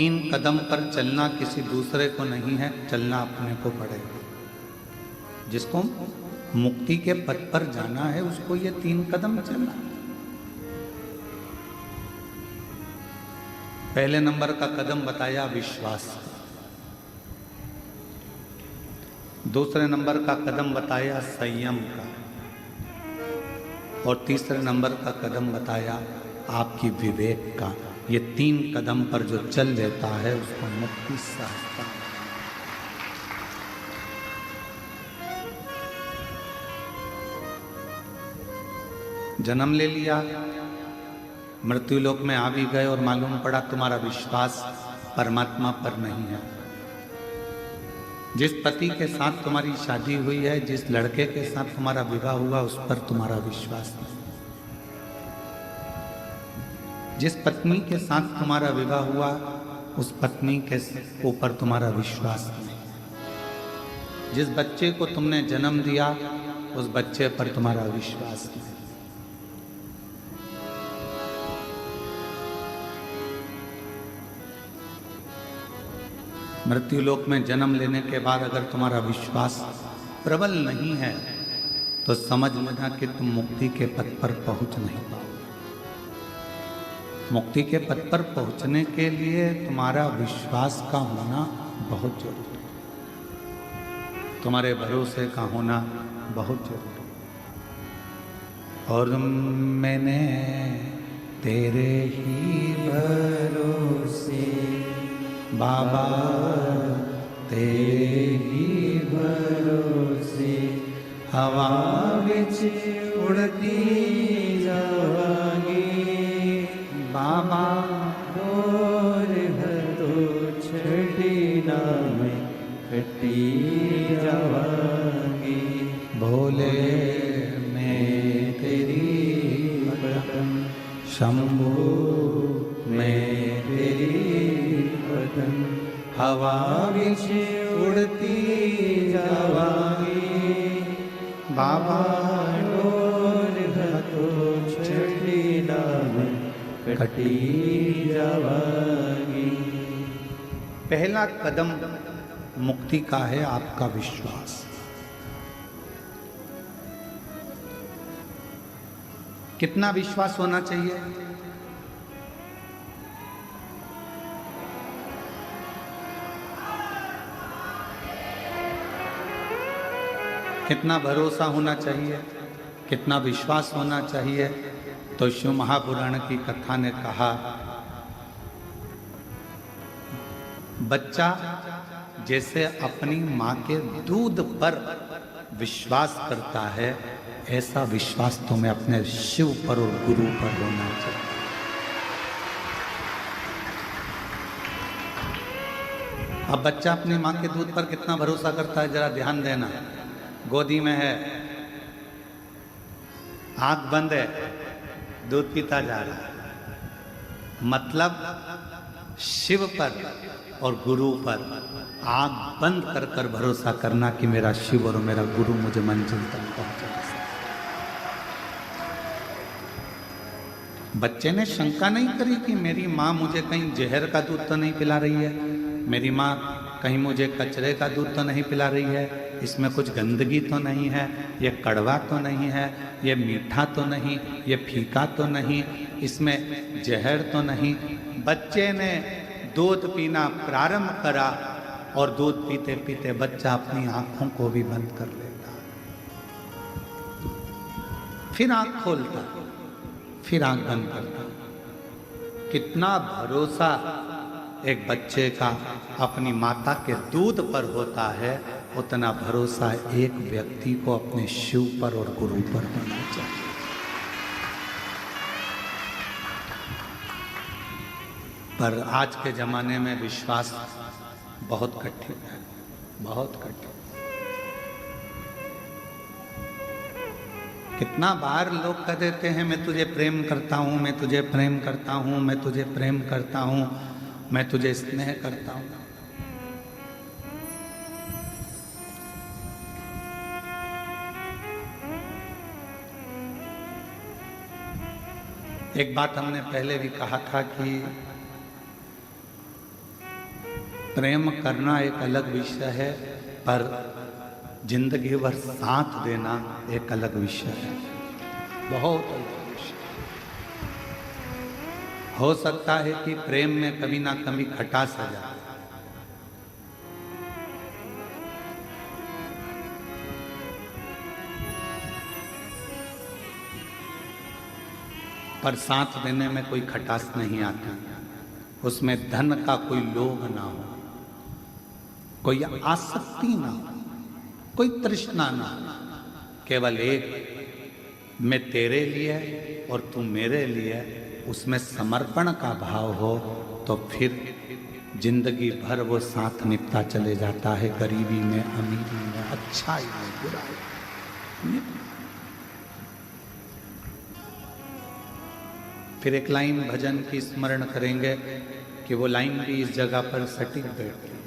तीन कदम पर चलना किसी दूसरे को नहीं है, चलना अपने को पड़ेगा। जिसको मुक्ति के पथ पर जाना है उसको ये तीन कदम चलना। पहले नंबर का कदम बताया विश्वास, दूसरे नंबर का कदम बताया संयम का, और तीसरे नंबर का कदम बताया आपकी विवेक का। ये तीन कदम पर जो चल लेता है उसको मुक्ति सहजता है। जन्म ले लिया, मृत्यु लोक में आ भी गए और मालूम पड़ा तुम्हारा विश्वास परमात्मा पर नहीं है। जिस पति के साथ तुम्हारी शादी हुई है, जिस लड़के के साथ तुम्हारा विवाह हुआ, उस पर तुम्हारा विश्वास नहीं। जिस पत्नी के साथ तुम्हारा विवाह हुआ, उस पत्नी के ऊपर तुम्हारा विश्वास नहीं। जिस बच्चे को तुमने जन्म दिया, उस बच्चे पर तुम्हारा विश्वास नहीं। मृत्यु लोक में जन्म लेने के बाद अगर तुम्हारा विश्वास प्रबल नहीं है तो समझ लेना कि तुम मुक्ति के पथ पर पहुंच नहीं पाओगे। मुक्ति के पथ पर पहुंचने के लिए तुम्हारा विश्वास का होना बहुत जरूरी है, तुम्हारे भरोसे का होना बहुत जरूरी है। और मैंने तेरे ही भरोसे बाबा, तेरे ही भरोसे हवा विच उड़ती जावांगी बाबा, और तो छड़ी ना में कटी जावांगी। भोले मैं तेरी पतन, शंभू मैं तेरी पतन, हवा विच उड़ती जावांगी बाबा, डोर तो छड़ी ना में कटी जावांगी। पहला कदम मुक्ति का है आपका विश्वास। कितना विश्वास होना चाहिए? कितना भरोसा होना चाहिए? कितना विश्वास होना चाहिए? तो शिव महापुराण की कथा ने कहा, बच्चा जैसे अपनी माँ के दूध पर विश्वास करता है, ऐसा विश्वास तुम्हें अपने शिव पर और गुरु पर होना चाहिए। अब बच्चा अपनी माँ के दूध पर कितना भरोसा करता है, जरा ध्यान देना। गोदी में है, आंख बंद है, दूध पीता जा रहा है। मतलब शिव पर और गुरु पर आंख बंद कर कर भरोसा करना कि मेरा शिव और मेरा गुरु मुझे मंजिल तक पहुंचा। बच्चे ने शंका नहीं करी कि मेरी माँ मुझे कहीं जहर का दूध तो नहीं पिला रही है, मेरी माँ कहीं मुझे कचरे का दूध तो नहीं पिला रही है, इसमें कुछ गंदगी तो नहीं है, ये कड़वा तो नहीं है, ये मीठा तो नहीं, ये फीका तो नहीं, इसमें जहर तो नहीं। बच्चे ने दूध पीना प्रारंभ करा और दूध पीते पीते बच्चा अपनी आंखों को भी बंद कर लेता, फिर आंख खोलता, फिर आंख बंद करता। कितना भरोसा एक बच्चे का अपनी माता के दूध पर होता है, उतना भरोसा एक व्यक्ति को अपने शिव पर और गुरु पर होना चाहिए। पर आज के जमाने में विश्वास बहुत कठिन है, बहुत कठिन। कितना बार लोग कह देते हैं मैं तुझे प्रेम करता हूँ, मैं तुझे प्रेम करता हूँ, मैं तुझे प्रेम करता हूँ, मैं तुझे स्नेह करता हूँ। एक बात हमने पहले भी कहा था कि प्रेम करना एक अलग विषय है, पर जिंदगी भर साथ देना एक अलग विषय है, बहुत अलग विषय। हो सकता है कि प्रेम में कभी ना कभी खटास आ जाए, पर साथ देने में कोई खटास नहीं आती। उसमें धन का कोई लोभ ना हो, कोई आसक्ति ना हो, कोई तृष्णा ना हो, केवल एक मैं तेरे लिए और तू मेरे लिए, उसमें समर्पण का भाव हो, तो फिर जिंदगी भर वो साथ निपटा चले जाता है, गरीबी में, अमीरी में, अच्छाई में, बुराई में। फिर एक लाइन भजन की स्मरण करेंगे कि वो लाइन भी इस जगह पर सटीक बैठती है।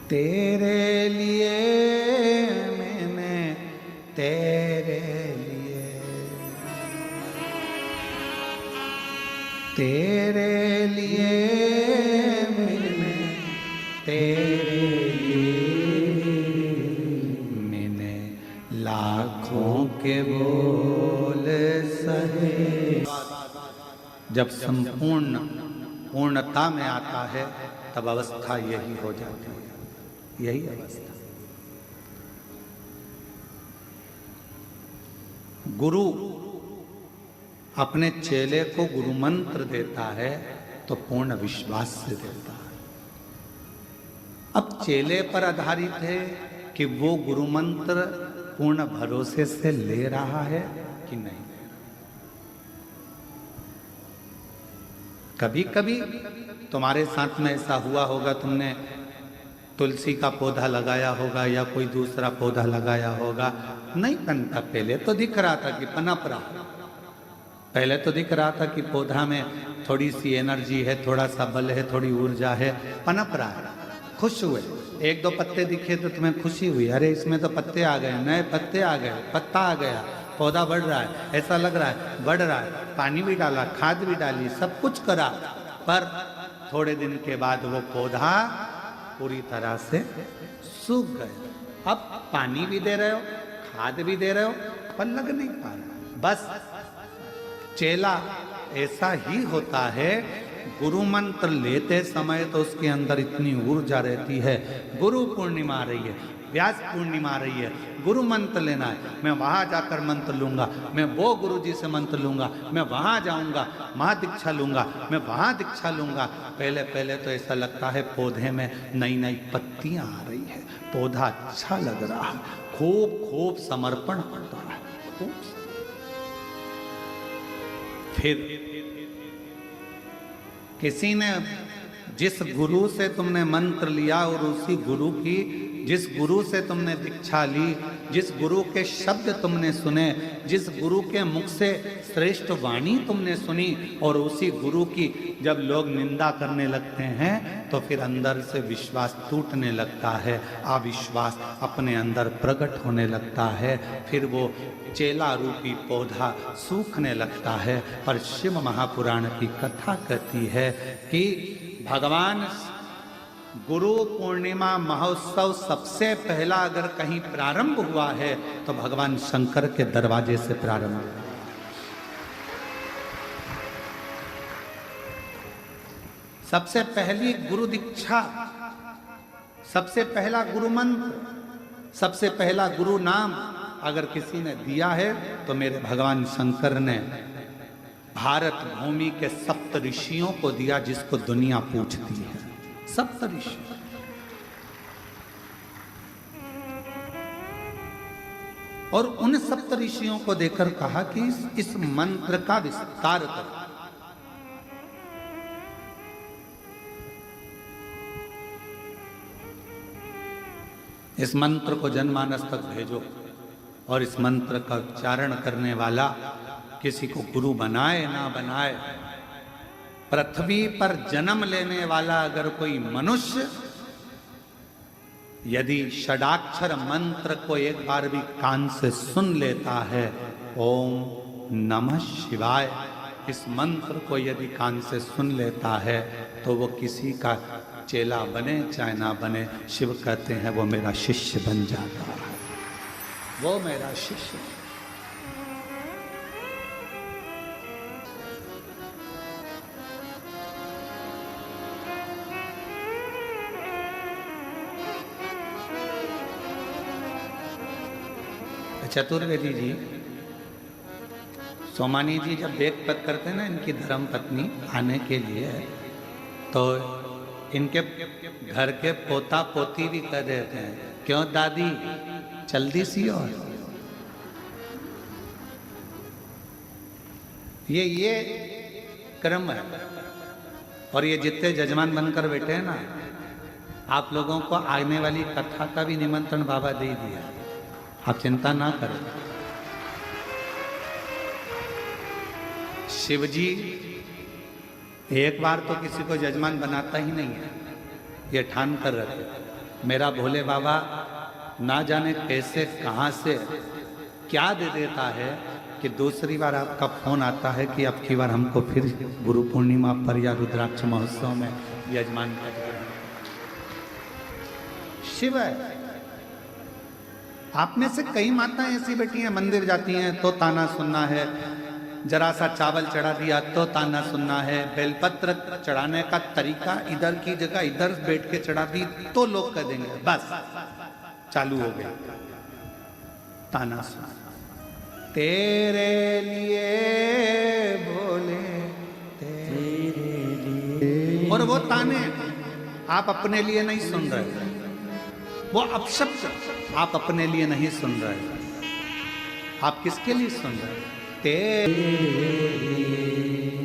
तेरे लिए मैंने, तेरे लिए, तेरे लिए मैंने, तेरे लाखों के बोल सहे। जब संपूर्ण पूर्णता में आता है तब अवस्था यही हो जाती है, यही अवस्था। गुरु अपने चेले को गुरु मंत्र देता है तो पूर्ण विश्वास से देता है। अब चेले पर आधारित है कि वो गुरु मंत्र पूर्ण भरोसे से ले रहा है कि नहीं। कभी कभी तुम्हारे साथ में ऐसा हुआ होगा, तुमने तुलसी का पौधा लगाया होगा या कोई दूसरा पौधा लगाया होगा, नहीं पनता। पहले तो दिख रहा था कि पनप रहा, पहले तो दिख रहा था कि पौधा में थोड़ी सी एनर्जी है, थोड़ा सा बल है, थोड़ी ऊर्जा है, पनप रहा है, खुश हुए। एक दो पत्ते दिखे तो तुम्हें खुशी हुई, अरे इसमें तो पत्ते आ गए, नए पत्ते आ गए, पत्ता आ गया, पौधा बढ़ रहा है, ऐसा लग रहा है बढ़ रहा है। पानी भी डाला, खाद भी डाली, सब कुछ करा, पर थोड़े दिन के बाद वो पौधा पूरी तरह से सूख गया। अब पानी भी दे रहे हो, खाद भी दे रहे हो, पर लग नहीं पा रहा। बस चेला ऐसा ही होता है। गुरु मंत्र लेते समय तो उसके अंदर इतनी ऊर्जा रहती है। गुरु पूर्णिमा आ रही है, व्यास पूर्णिमा आ रही है, गुरु मंत्र लेना है, मैं वहां जाकर मंत्र लूंगा, मैं वो गुरु जी से मंत्र लूंगा, मैं वहां जाऊंगा, वहां दीक्षा लूंगा, मैं वहां दीक्षा लूंगा। पहले पहले तो ऐसा लगता है पौधे में नई नई पत्तियां आ रही है, पौधा अच्छा लग रहा है, खूब खूब समर्पण करता है, खूब। फिर किसी ने, जिस गुरु से तुमने मंत्र लिया और उसी गुरु की, जिस गुरु से तुमने दीक्षा ली, जिस गुरु के शब्द तुमने सुने, जिस गुरु के मुख से श्रेष्ठ वाणी तुमने सुनी, और उसी गुरु की जब लोग निंदा करने लगते हैं तो फिर अंदर से विश्वास टूटने लगता है, अविश्वास अपने अंदर प्रकट होने लगता है। फिर वो चेला रूपी पौधा सूखने लगता है। पर शिव महापुराण की कथा कहती है कि भगवान गुरु पूर्णिमा महोत्सव सबसे पहला अगर कहीं प्रारंभ हुआ है तो भगवान शंकर के दरवाजे से प्रारंभ हुआ। सबसे पहली गुरु दीक्षा, सबसे पहला गुरु मंत्र, सबसे पहला गुरु नाम अगर किसी ने दिया है तो मेरे भगवान शंकर ने भारत भूमि के सप्त ऋषियों को दिया, जिसको दुनिया पूछती है। सप्त ऋषि, और उन सप्त ऋषियों को देकर कहा कि इस मंत्र का विस्तार करो। इस मंत्र को जनमानस तक भेजो, और इस मंत्र का उच्चारण करने वाला किसी को गुरु बनाए ना बनाए, पृथ्वी पर जन्म लेने वाला अगर कोई मनुष्य यदि षडाक्षर मंत्र को एक बार भी कान से सुन लेता है, ओम नमः शिवाय, इस मंत्र को यदि कान से सुन लेता है तो वो किसी का चेला बने चाहे ना बने, शिव कहते हैं वो मेरा शिष्य बन जाता है, वो मेरा शिष्य। चतुर्वेदी जी, सोमानी जी जब बेग पत करते हैं ना इनकी धर्म पत्नी आने के लिए, तो इनके घर के पोता पोती भी कह देते हैं, क्यों दादी जल्दी सी। और ये क्रम है। और ये जितने जजमान बनकर बैठे हैं ना, आप लोगों को आने वाली कथा का भी निमंत्रण बाबा दे दिया, आप चिंता ना करें। शिवजी एक बार तो किसी को जजमान बनाता ही नहीं है, ये ठान कर रखे। मेरा भोले बाबा ना जाने कैसे कहाँ से क्या दे देता है कि दूसरी बार आपका फोन आता है कि अब की बार हमको फिर गुरु पूर्णिमा पर या रुद्राक्ष महोत्सव में यजमान कर। शिव है। आप में से कई माताएं ऐसी बैठी हैं, मंदिर जाती हैं तो ताना सुनना है, जरा सा चावल चढ़ा दिया तो ताना सुनना है, बेलपत्र चढ़ाने का तरीका इधर की जगह इधर बैठ के चढ़ा दी तो लोग कह देंगे बस चालू हो गया ताना सुना। तेरे लिए बोले तेरे लिए, और वो ताने आप अपने लिए नहीं सुन रहे, वो अपशब्द आप अपने लिए नहीं सुन रहे, आप किसके लिए सुन रहे? तेरे।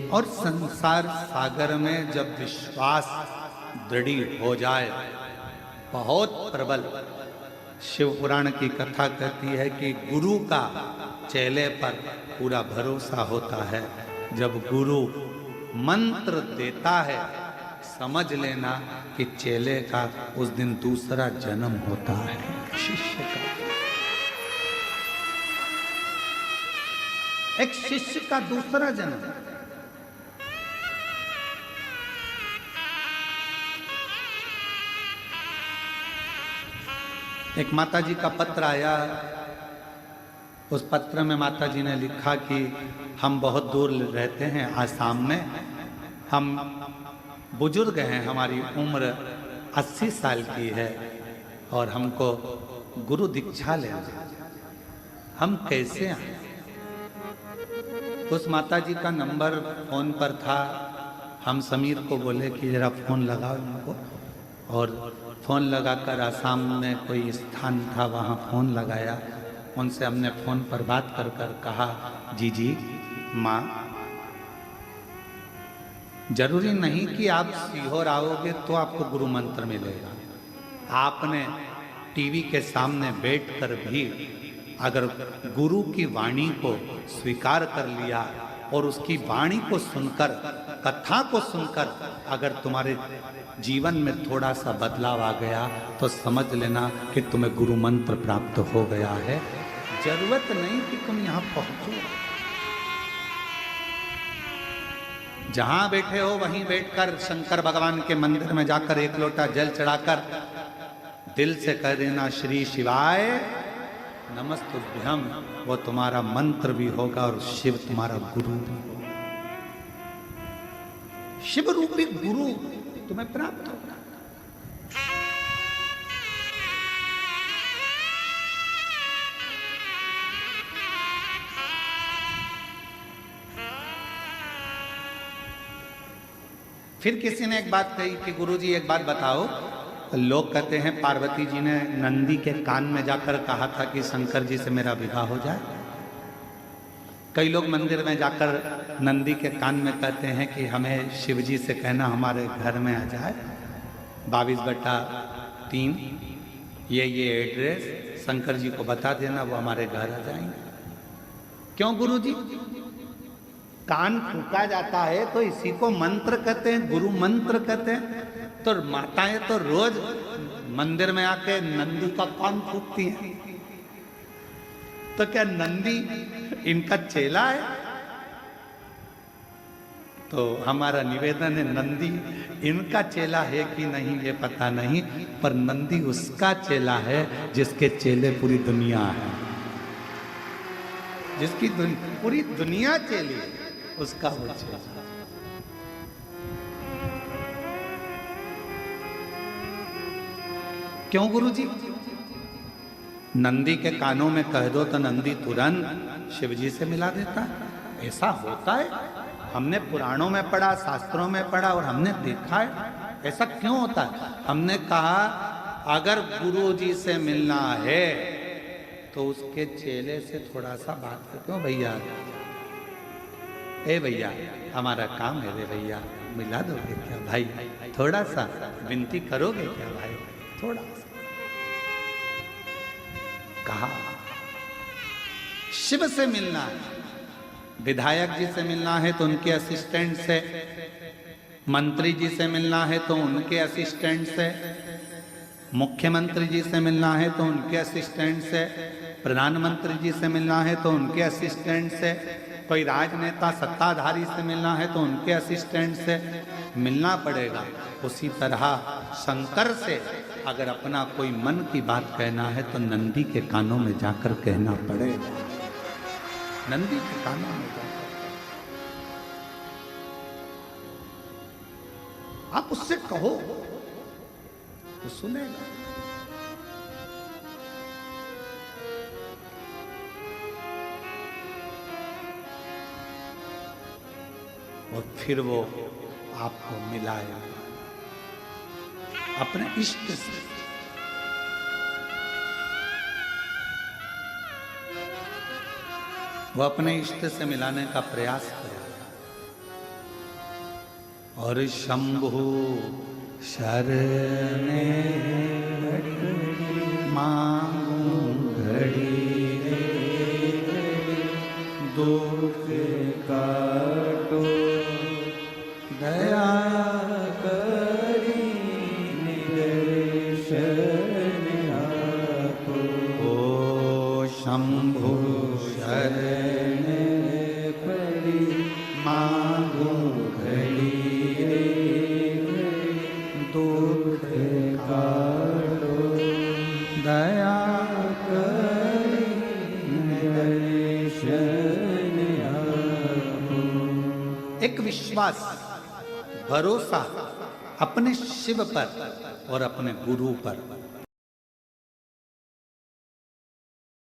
और संसार सागर में जब विश्वास दृढ़ हो जाए, बहुत प्रबल, शिव पुराण की कथा कहती है कि गुरु का चेले पर पूरा भरोसा होता है। जब गुरु मंत्र देता है, समझ लेना कि चेले का उस दिन दूसरा जन्म होता है, शिष्य का। एक शिष्य का दूसरा जन्म। एक माता जी का पत्र आया, उस पत्र में माता जी ने लिखा कि हम बहुत दूर रहते हैं आसाम में, हम बुजुर्ग हैं, हमारी उम्र 80 साल की है और हमको गुरु दीक्षा लेना, हम कैसे आए? उस माता जी का नंबर फोन पर था। हम समीर को बोले कि जरा फोन लगाओ उनको, और फोन लगाकर आसाम में कोई स्थान था वहाँ फोन लगाया। उनसे हमने फोन पर बात कर कर कहा, जी माँ, जरूरी नहीं कि आप सीहोर आओगे तो आपको गुरु मंत्र मिलेगा। आपने टीवी के सामने बैठकर भी अगर गुरु की वाणी को स्वीकार कर लिया और उसकी वाणी को सुनकर, कथा को सुनकर अगर तुम्हारे जीवन में थोड़ा सा बदलाव आ गया तो समझ लेना कि तुम्हें गुरु मंत्र प्राप्त हो गया है। जरूरत नहीं कि तुम यहां पहुंचो, जहां बैठे हो वहीं बैठकर शंकर भगवान के मंदिर में जाकर एक लोटा जल चढ़ाकर दिल से कह देना श्री शिवाय नमस्तुभ्यम, वो तुम्हारा मंत्र भी होगा और शिव तुम्हारा गुरु भी होगा। शिव रूपी गुरु तुम्हें प्राप्त होगा। फिर किसी ने एक बात कही कि गुरुजी एक बात बताओ, लोग कहते हैं पार्वती जी ने नंदी के कान में जाकर कहा था कि शंकर जी से मेरा विवाह हो जाए। कई लोग मंदिर में जाकर नंदी के कान में कहते हैं कि हमें शिव जी से कहना हमारे घर में आ जाए, 22/3 ये एड्रेस शंकर जी को बता देना, वो हमारे घर आ जाएंगे। क्यों गुरुजी? कान फूका जाता है तो इसी को मंत्र कहते हैं, गुरु मंत्र कहते हैं। तो माताएं तो रोज मंदिर में आके नंदी का कान फूकती हैं, तो क्या नंदी इनका चेला है? तो हमारा निवेदन है, नंदी इनका चेला है कि नहीं ये पता नहीं, पर नंदी उसका चेला है जिसके चेले पूरी दुनिया है, जिसकी पूरी दुनिया चेली है, उसका वो चेला। क्यों गुरुजी? नंदी के कानों में कह दो तो नंदी तुरंत शिव जी से मिला देता है। ऐसा होता है, हमने पुराणों में पढ़ा, शास्त्रों में पढ़ा और हमने देखा है। ऐसा क्यों होता है? हमने कहा अगर गुरु जी से मिलना है तो उसके चेले से थोड़ा सा बात कर। क्यों भैया, ए भैया हमारा काम है रे भैया, मिला दोगे क्या भाई? थोड़ा सा विनती करोगे क्या भाई? थोड़ा सा कहा। शिव से मिलना है, विधायक जी से मिलना है तो उनके असिस्टेंट से, मंत्री जी से मिलना है तो उनके असिस्टेंट से, मुख्यमंत्री जी से मिलना है तो उनके असिस्टेंट से, प्रधानमंत्री जी से मिलना है तो उनके असिस्टेंट से, कोई राजनेता सत्ताधारी से मिलना है तो उनके असिस्टेंट से मिलना पड़ेगा। उसी तरह शंकर से अगर अपना कोई मन की बात कहना है तो नंदी के कानों में जाकर कहना पड़ेगा। नंदी के कानों में जाकर आप उससे कहो तो सुनेगा। और फिर वो आपको मिलाएगा अपने इष्ट से। वो अपने इष्ट से मिलाने का प्रयास करेगा। और शंभु शरणे मांगू घड़ी दुख काटो दया करी निदर्शन आपो। ओ शंभु शरण पड़ी मांगो घड़ी दुख काटो दया करी निदर्शन आपो। एक विश्वास, भरोसा अपने शिव पर और अपने गुरु पर।